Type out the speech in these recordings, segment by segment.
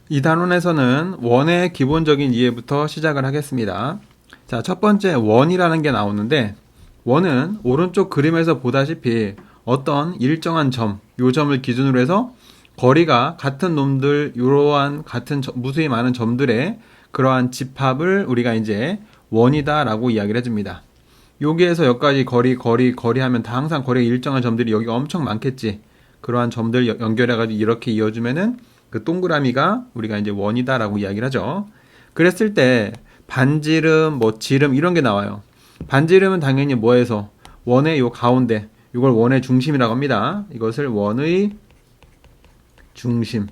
이 단원에서는 원의 기본적인 이해부터 시작을 하겠습니다. 자, 첫 번째 원이라는 게 나오는데, 원은 오른쪽 그림에서 보다시피 어떤 일정한 점, 요 점을 기준으로 해서 거리가 같은 놈들, 이러한 같은 무수히 많은 점들의 그러한 집합을 우리가 이제 원이다라고 이야기를 해줍니다. 여기에서 여기까지 거리 하면 다 항상 거리가 일정한 점들이 여기가 엄청 많겠지. 그러한 점들 연결해가지고 이렇게 이어주면은 그 동그라미가 우리가 이제 원이다라고 이야기를 하죠. 그랬을 때 반지름, 뭐 지름 이런 게 나와요. 반지름은 당연히 뭐에서 원의 요 가운데, 이걸 원의 중심이라고 합니다. 이것을 원의 중심.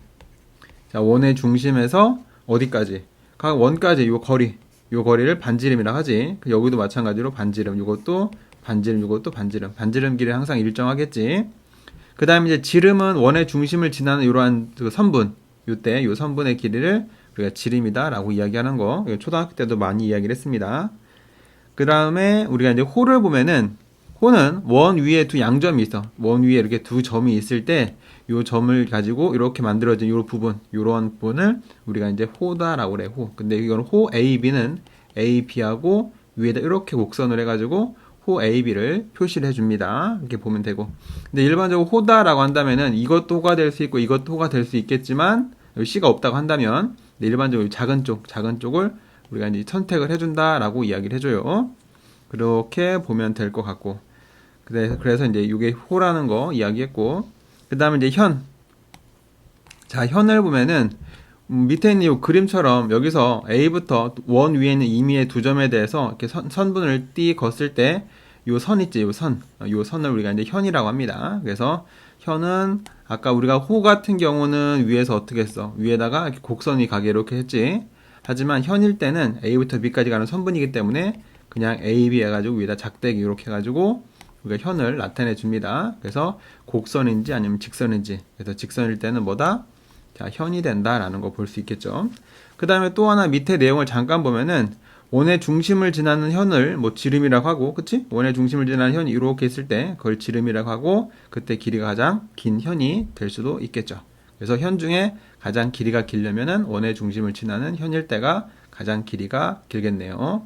자, 원의 중심에서 어디까지? 각 원까지 요 거리를 반지름이라고 하지. 여기도 마찬가지로 반지름, 요것도 반지름, 요것도 반지름. 반지름 길이 항상 일정하겠지. 그 다음에 이제 지름은 원의 중심을 지나는 이러한 그 선분, 요때 요 선분의 길이를 우리가 지름이다라고 이야기하는 거, 초등학교 때도 많이 이야기를 했습니다. 그 다음에 우리가 이제 호를 보면은, 호는 원 위에 두 양점이 있어. 원 위에 이렇게 두 점이 있을 때, 요 점을 가지고 이렇게 만들어진 요 부분, 요런 부분을 우리가 이제 호다라고 그래, 호. 근데 이건 호 AB는 AB하고 위에다 이렇게 곡선을 해가지고 호 AB를 표시를 해줍니다. 이렇게 보면 되고. 근데 일반적으로 호다라고 한다면은 이것도 호가 될 수 있고 이것도 호가 될 수 있겠지만, C가 없다고 한다면, 일반적으로 작은 쪽을 우리가 이제 선택을 해준다라고 이야기를 해줘요. 그렇게 보면 될 것 같고. 그래서 이제 이게 호라는 거 이야기했고. 그 다음에 이제 현. 자, 현을 보면은, 밑에 있는 이 그림처럼 여기서 A부터 원 위에 있는 임의의 두 점에 대해서 이렇게 선분을 띠 걷을 때, 요 선 있지, 요 선을 우리가 이제 현이라고 합니다. 그래서 현은 아까 우리가 호 같은 경우는 위에서 어떻게 했어? 위에다가 이렇게 곡선이 가게 이렇게 했지. 하지만 현일 때는 A부터 B까지 가는 선분이기 때문에 그냥 A, B 해가지고 위에다 작대기 이렇게 해가지고 우리가 현을 나타내 줍니다. 그래서 곡선인지 아니면 직선인지. 그래서 직선일 때는 뭐다? 자, 현이 된다라는 거 볼 수 있겠죠. 그 다음에 또 하나 밑에 내용을 잠깐 보면은 원의 중심을 지나는 현을 뭐 지름이라고 하고, 그치? 원의 중심을 지나는 현이 이렇게 있을 때 그걸 지름이라고 하고, 그때 길이가 가장 긴 현이 될 수도 있겠죠. 그래서 현 중에 가장 길이가 길려면은 원의 중심을 지나는 현일 때가 가장 길이가 길겠네요.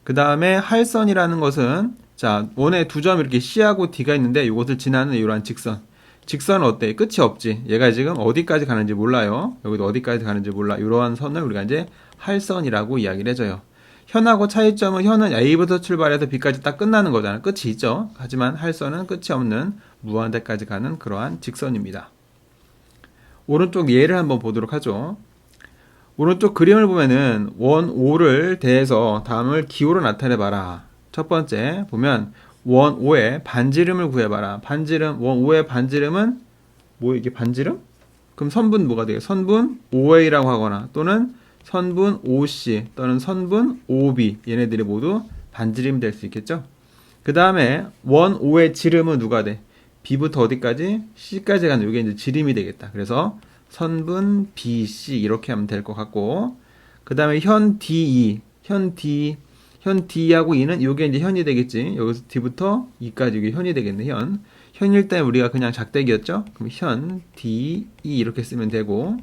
그 다음에 할선이라는 것은, 자, 원의 두 점 이렇게 C하고 D가 있는데 이것을 지나는 이러한 직선. 직선은 어때? 끝이 없지. 얘가 지금 어디까지 가는지 몰라요. 여기도 어디까지 가는지 몰라. 이러한 선을 우리가 이제 할선이라고 이야기를 해줘요. 현하고 차이점은, 현은 A부터 출발해서 B까지 딱 끝나는 거잖아. 끝이 있죠. 하지만 할선은 끝이 없는 무한대까지 가는 그러한 직선입니다. 오른쪽 예를 한번 보도록 하죠. 오른쪽 그림을 보면은 원 5를 대해서 다음을 기호로 나타내봐라. 첫 번째 보면 원 5의 반지름을 구해봐라. 반지름, 원 5의 반지름은 뭐 이게 반지름? 그럼 선분 뭐가 돼요? 선분 OA라고 하거나 또는 선분 OC 또는 선분 OB, 얘네들이 모두 반지름이 될 수 있겠죠. 그 다음에 원 5의 지름은 누가 돼? B부터 어디까지? C까지 가는 이게 이제 지름이 되겠다. 그래서 선분 BC 이렇게 하면 될 것 같고, 그 다음에 현 DE, 현 D하고 E는 이게 이제 현이 되겠지. 여기서 D부터 E까지 이게 현이 되겠네. 현일 때 우리가 그냥 작대기였죠. 그럼 현 DE 이렇게 쓰면 되고,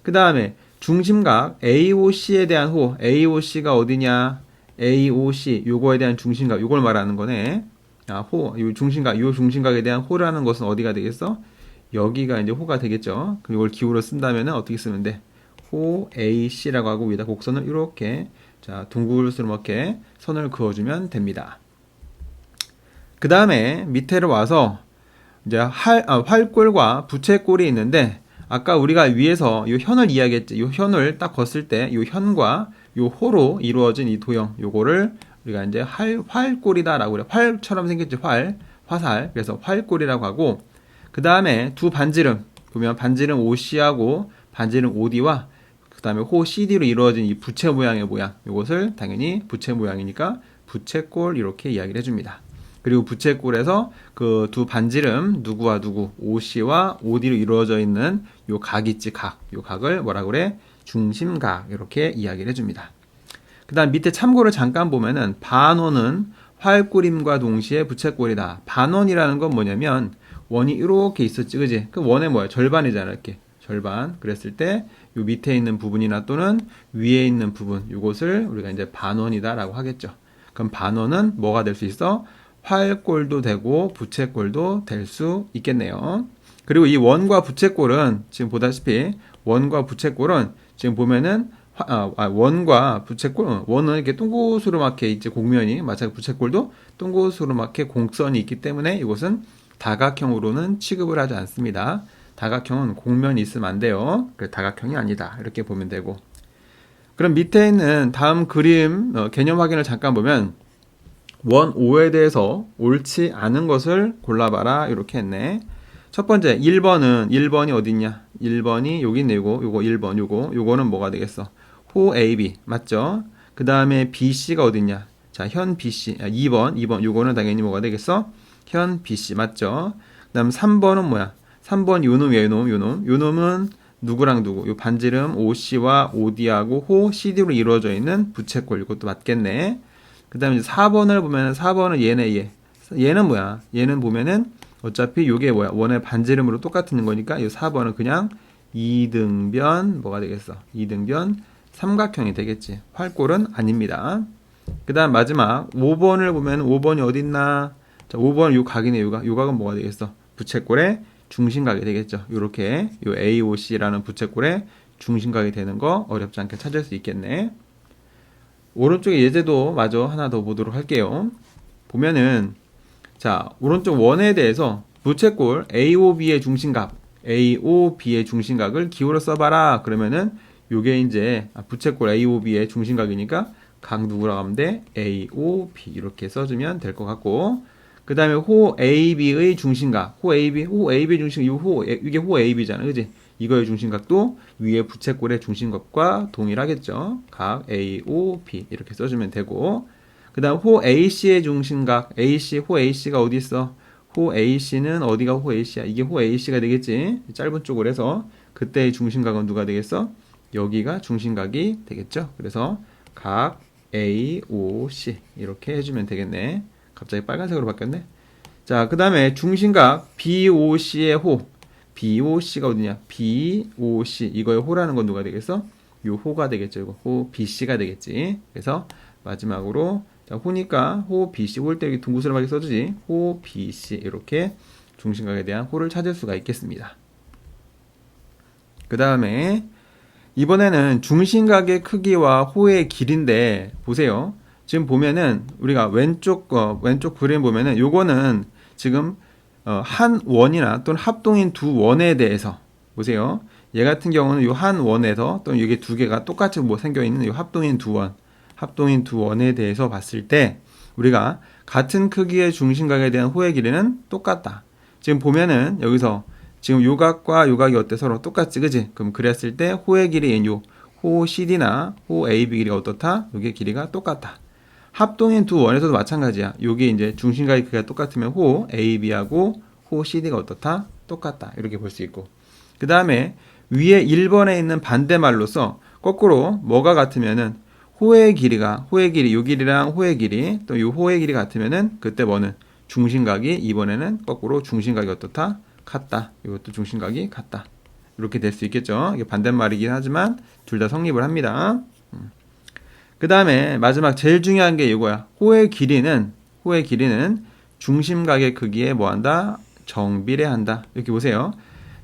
그 다음에 중심각 AOC에 대한 호, AOC가 어디냐? AOC 요거에 대한 중심각, 요걸 말하는 거네. 요 중심각에 대한 호라는 것은 어디가 되겠어? 여기가 이제 호가 되겠죠. 그럼 이걸 기호로 쓴다면 어떻게 쓰면 돼? 호 AC라고 하고 위에다 곡선을 이렇게, 자, 둥글스럽게 선을 그어주면 됩니다. 그 다음에 밑에로 와서 이제 활골과 부채꼴이 있는데, 아까 우리가 위에서 이 현을 이야기했지. 이 현을 딱 걷을 때 이 현과 이 호로 이루어진 이 도형, 요거를 우리가 이제 활골이다라고 그래. 활처럼 생겼지. 화살. 그래서 활골이라고 하고, 그 다음에 두 반지름 보면 반지름 OC하고 반지름 OD와 그 다음에 호 CD로 이루어진 이 부채 모양의 모양, 이것을 당연히 부채 모양이니까 부채꼴 이렇게 이야기를 해줍니다. 그리고 부채꼴에서 그 두 반지름 누구와 누구, OC와 OD로 이루어져 있는 요 각 있지, 요 각을 뭐라 그래? 중심각 이렇게 이야기를 해줍니다. 그 다음 밑에 참고를 잠깐 보면은 반원은 활꼬림과 동시에 부채꼴이다. 반원이라는 건 뭐냐면 원이 이렇게 있었지, 그지? 그 원의 뭐야? 절반이잖아, 이렇게. 절반. 그랬을 때 요 밑에 있는 부분이나 또는 위에 있는 부분, 요것을 우리가 이제 반원이다라고 하겠죠. 그럼 반원은 뭐가 될 수 있어? 활꼴도 되고 부채꼴도 될 수 있겠네요. 그리고 이 원과 부채꼴은 지금 보다시피 원과 부채꼴은 지금 보면은 원과 부채꼴, 원은 이렇게 둥고스름하게 이제 곡면이 마찬가지 부채꼴도 둥고스름하게 곡선이 있기 때문에 이것은 다각형으로는 취급을 하지 않습니다. 다각형은 곡면이 있으면 안 돼요. 그래서 다각형이 아니다. 이렇게 보면 되고. 그럼 밑에 있는 다음 그림 개념 확인을 잠깐 보면 원 5에 대해서 옳지 않은 것을 골라봐라. 이렇게 했네. 첫 번째 1번이 어디 있냐? 1번이 여기 있네. 요거 1번 요거는 뭐가 되겠어? 호 AB 맞죠? 그 다음에 BC가 어디 있냐? 자, 현 BC 2번 요거는 당연히 뭐가 되겠어? 현 BC 맞죠? 그 다음 3번은 뭐야? 3번 요놈은 누구랑 누구? 요 반지름 OC와 OD하고 호 CD로 이루어져 있는 부채꼴. 이것도 맞겠네. 그 다음에 4번을 보면 4번은 얘는 뭐야? 얘는 보면은 어차피 요게 뭐야? 원의 반지름으로 똑같은 거니까 이 4번은 그냥 이등변 뭐가 되겠어? 이등변 삼각형이 되겠지. 활꼴은 아닙니다. 그 다음 마지막 5번을 보면 5번이 어디 있나? 자, 5번 요 각이네. 요 각은 뭐가 되겠어? 부채꼴의 중심각이 되겠죠. 요렇게 요 AOC라는 부채꼴의 중심각이 되는 거 어렵지 않게 찾을 수 있겠네. 오른쪽에 예제도 마저 하나 더 보도록 할게요. 보면은 자, 오른쪽 원에 대해서 부채꼴 AOB의 중심각을 기호로 써봐라. 그러면은 요게 이제 부채꼴 AOB의 중심각이니까 각 누구라고 하면 돼? AOB 이렇게 써주면 될 것 같고, 그 다음에 호 AB의 중심각, 호 AB 중심각, 이게 호 AB잖아, 그지? 이거의 중심각도 위에 부채꼴의 중심각과 동일하겠죠. 각 AOB 이렇게 써주면 되고, 그 다음 호 AC의 중심각, 호 AC가 어디 있어? 호 AC는 어디가 호 AC야? 이게 호 AC가 되겠지. 짧은 쪽으로 해서 그때의 중심각은 누가 되겠어? 여기가 중심각이 되겠죠. 그래서 각 AOC 이렇게 해주면 되겠네. 갑자기 빨간색으로 바뀌었네. 자, 그 다음에 중심각 BOC의 호. BOC가 어디냐? BOC. 이거의 호라는 건 누가 되겠어? 요 호가 되겠죠. 이거 호 BC가 되겠지. 그래서 마지막으로 자, 호니까 호 BC. 호일 때 여기 둥그스름하게 써주지. 호 BC. 이렇게 중심각에 대한 호를 찾을 수가 있겠습니다. 그 다음에 이번에는 중심각의 크기와 호의 길인데 보세요. 지금 보면은 우리가 왼쪽 그림 보면은 요거는 지금 한 원이나 또는 합동인 두 원에 대해서 보세요. 얘 같은 경우는 요 한 원에서 또는 이게 두 개가 똑같이 뭐 생겨 있는 요 합동인 두 원에 대해서 봤을 때 우리가 같은 크기의 중심각에 대한 호의 길이는 똑같다. 지금 보면은 여기서 지금 요 각과 요 각이 어때? 서로 똑같지, 그지? 그럼 그랬을 때 호의 길이인 호 CD나 호 AB 길이가 어떻다? 요게 길이가 똑같다. 합동인 두 원에서도 마찬가지야. 요게 이제 중심각의 크기가 똑같으면 호 AB하고 호 CD가 어떻다? 똑같다. 이렇게 볼 수 있고. 그 다음에 위에 1번에 있는 반대말로서 거꾸로 뭐가 같으면은 요 길이랑 호의 길이, 또 요 호의 길이 같으면은 그때 뭐는 중심각이 이번에는 거꾸로 중심각이 어떻다? 같다. 이것도 중심각이 같다. 이렇게 될 수 있겠죠. 이게 반대말이긴 하지만 둘 다 성립을 합니다. 그 다음에 마지막 제일 중요한 게 이거야. 호의 길이는 중심각의 크기에 뭐한다? 정비례한다. 이렇게 보세요.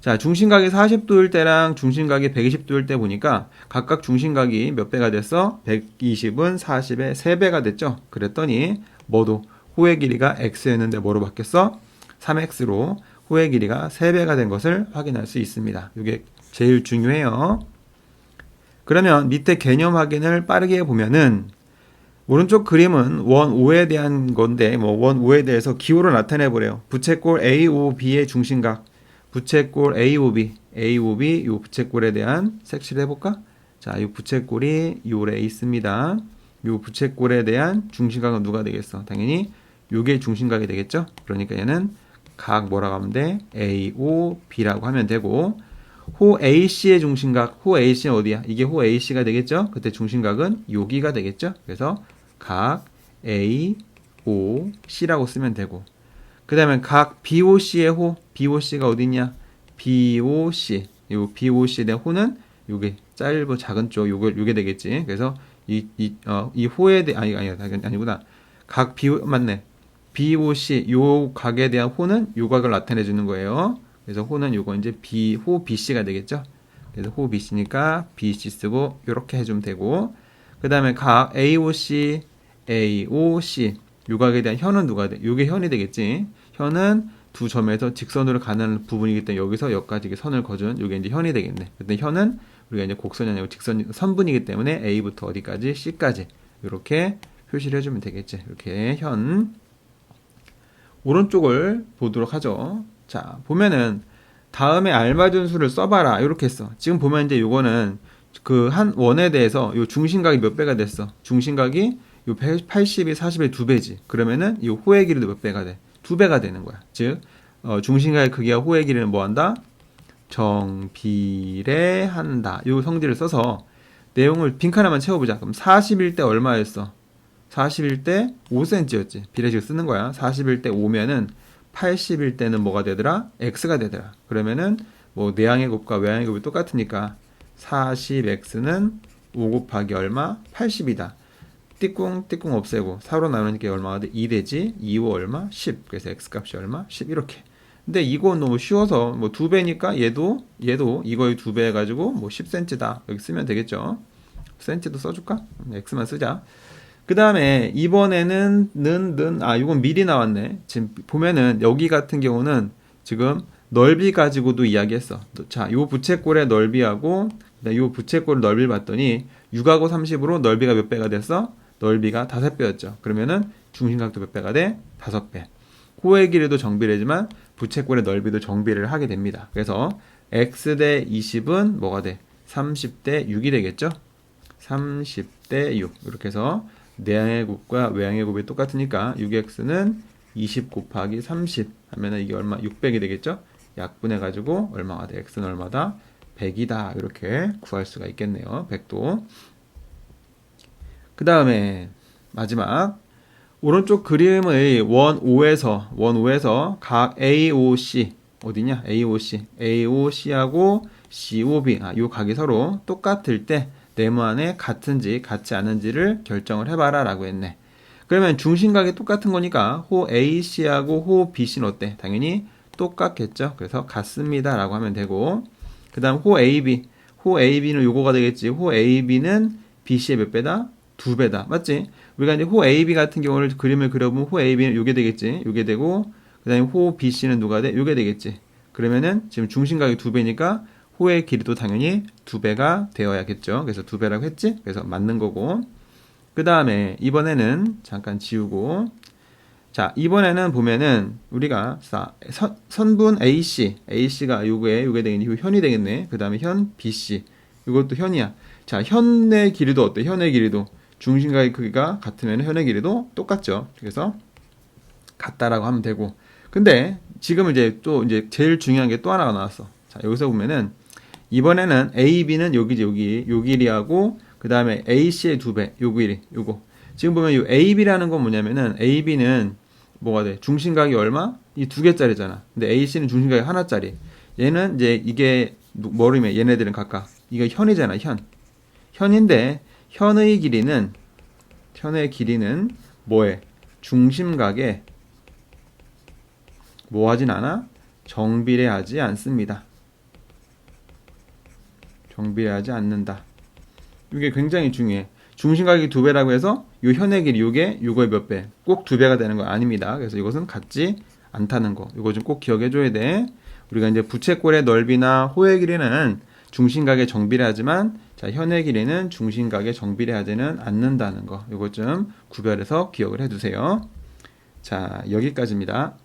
자, 중심각이 40도일 때랑 중심각이 120도일 때 보니까 각각 중심각이 몇 배가 됐어? 120은 40의 3배가 됐죠. 그랬더니 뭐도 호의 길이가 x였는데 뭐로 바뀌었어? 3x로 호의 길이가 3배가 된 것을 확인할 수 있습니다. 이게 제일 중요해요. 그러면 밑에 개념 확인을 빠르게 보면은 오른쪽 그림은 원 5에 대한 건데 원 5에 대해서 기호로 나타내 보래요. 부채꼴 AOB의 중심각, 부채꼴 AOB 요 부채꼴에 대한 색칠을 해볼까? 자, 요 부채꼴이 요래 있습니다. 요 부채꼴에 대한 중심각은 누가 되겠어? 당연히 요게 중심각이 되겠죠? 그러니까 얘는 각 뭐라고 하면 돼? AOB라고 하면 되고, 호 AC의 중심각, 호 AC는 어디야? 이게 호 AC가 되겠죠? 그때 중심각은 여기가 되겠죠? 그래서 각 AOC라고 쓰면 되고, 그 다음에 각 BOC의 호, BOC가 어디냐? BOC, 요 BOC에 대한 호는 요게 짧은 작은 쪽 요게 되겠지. 그래서 이 호에 대한 아니구나. 각 맞네. BOC 요 각에 대한 호는 요 각을 나타내 주는 거예요. 그래서 호는 요거 이제 호 BC가 되겠죠. 그래서 호 BC니까 BC 쓰고 요렇게 해주면 되고, 그 다음에 각 AOC 요 각에 대한 현은 누가 돼? 요게 현이 되겠지. 현은 두 점에서 직선으로 가는 부분이기 때문에 여기서 여기까지 선을 거준 요게 이제 현이 되겠네. 근데 현은 우리가 이제 곡선이 아니고 직선 선분이기 때문에 A부터 어디까지 C까지 이렇게 표시를 해주면 되겠지. 이렇게 현. 오른쪽을 보도록 하죠. 자, 보면은 다음에 알맞은 수를 써봐라 이렇게 했어. 지금 보면 이제 요거는 그 한 원에 대해서 요 중심각이 몇 배가 됐어. 중심각이 요 80이 40의 2배지. 그러면은 이 호의 길이도 몇 배가 돼? 2배가 되는 거야. 즉 중심각의 크기와 호의 길이는 뭐 한다? 정비례한다. 요 성질을 써서 내용을 빈칸 하나만 채워보자. 그럼 41대 얼마였어? 41대 5cm였지. 비례식 쓰는 거야. 41대 5면은 81대는 뭐가 되더라? x가 되더라. 그러면은 뭐 내항의 곱과 외항의 곱이 똑같으니까 40x는 5 곱하기 얼마? 80이다. 띠꿍 없애고 4로 나누니까 얼마가 돼? 2 되지. 2, 5 얼마? 10. 그래서 x값이 얼마? 10 이렇게. 근데 이건 너무 쉬워서 뭐 2배니까 얘도 이거의 2배 해가지고 뭐 10cm다. 여기 쓰면 되겠죠. cm도 써줄까? x만 쓰자. 그 다음에 이번에는 이건 미리 나왔네. 지금 보면은 여기 같은 경우는 지금 넓이 가지고도 이야기했어. 자, 요 부채꼴의 넓이하고 요 부채꼴 넓이를 봤더니 6하고 30으로 넓이가 몇 배가 됐어? 넓이가 5배였죠. 그러면은 중심각도 몇 배가 돼? 5배. 호의 길이도 정비례지만 부채꼴의 넓이도 정비례를 하게 됩니다. 그래서 x 대 20은 뭐가 돼? 30대 6이 되겠죠? 30대 6. 이렇게 해서 내항의 곱과 외항의 곱이 똑같으니까 6x는 20 곱하기 30 하면은 이게 얼마? 600이 되겠죠? 약분해 가지고 얼마가 돼? x는 얼마다? 100이다. 이렇게 구할 수가 있겠네요. 100도. 그 다음에 마지막 오른쪽 그림의 원 5에서 각 AOC 어디냐? AOC하고 COB 요 각이 서로 똑같을 때 네모안에 같은지 같지 않은지를 결정을 해봐라 라고 했네. 그러면 중심각이 똑같은 거니까 호 AC하고 호 BC는 어때? 당연히 똑같겠죠. 그래서 같습니다 라고 하면 되고, 그 다음 호 AB는 요거가 되겠지. 호 AB는 BC의 몇 배다? 2배다. 맞지? 우리가 이제 호 AB 같은 경우를 그림을 그려보면 호 AB는 요게 되겠지. 요게 되고, 그 다음에 호 BC는 누가 돼? 요게 되겠지. 그러면은 지금 중심각이 2배니까 호의 길이도 당연히 2배가 되어야겠죠. 그래서 2배라고 했지? 그래서 맞는 거고. 그 다음에 이번에는 잠깐 지우고, 자, 이번에는 보면은 우리가 선분 AC가 요게 되겠네. 요 현이 되겠네. 그 다음에 현 BC. 이것도 현이야. 자, 현의 길이도 어때? 현의 길이도 중심각의 크기가 같으면 현의 길이도 똑같죠. 그래서 같다라고 하면 되고. 근데 지금 이제 제일 중요한 게 또 하나가 나왔어. 자, 여기서 보면은 이번에는 AB는 요 길이하고 그 다음에 AC의 2배, 요 길이, 요거. 지금 보면 요 AB라는 건 뭐냐면은 AB는 뭐가 돼? 중심각이 얼마? 이 2개짜리잖아. 근데 AC는 중심각이 하나짜리. 얘는 이제 이게 뭐르면 얘네들은 각각 이거 현이잖아, 현. 현인데 현의 길이는 뭐해? 중심각에 뭐 하진 않아? 정비례하지 않습니다. 정비례하지 않는다. 이게 굉장히 중요해. 중심각이 2배라고 해서 요 현의 길이 요거의 몇 배? 꼭 2배가 되는 거 아닙니다. 그래서 이것은 같지 않다는 거. 이거 좀 꼭 기억해 줘야 돼. 우리가 이제 부채꼴의 넓이나 호의 길이는 중심각에 정비례하지만 자, 현의 길이는 중심각에 정비례하지는 않는다는 거. 이것 좀 구별해서 기억을 해 두세요. 자, 여기까지입니다.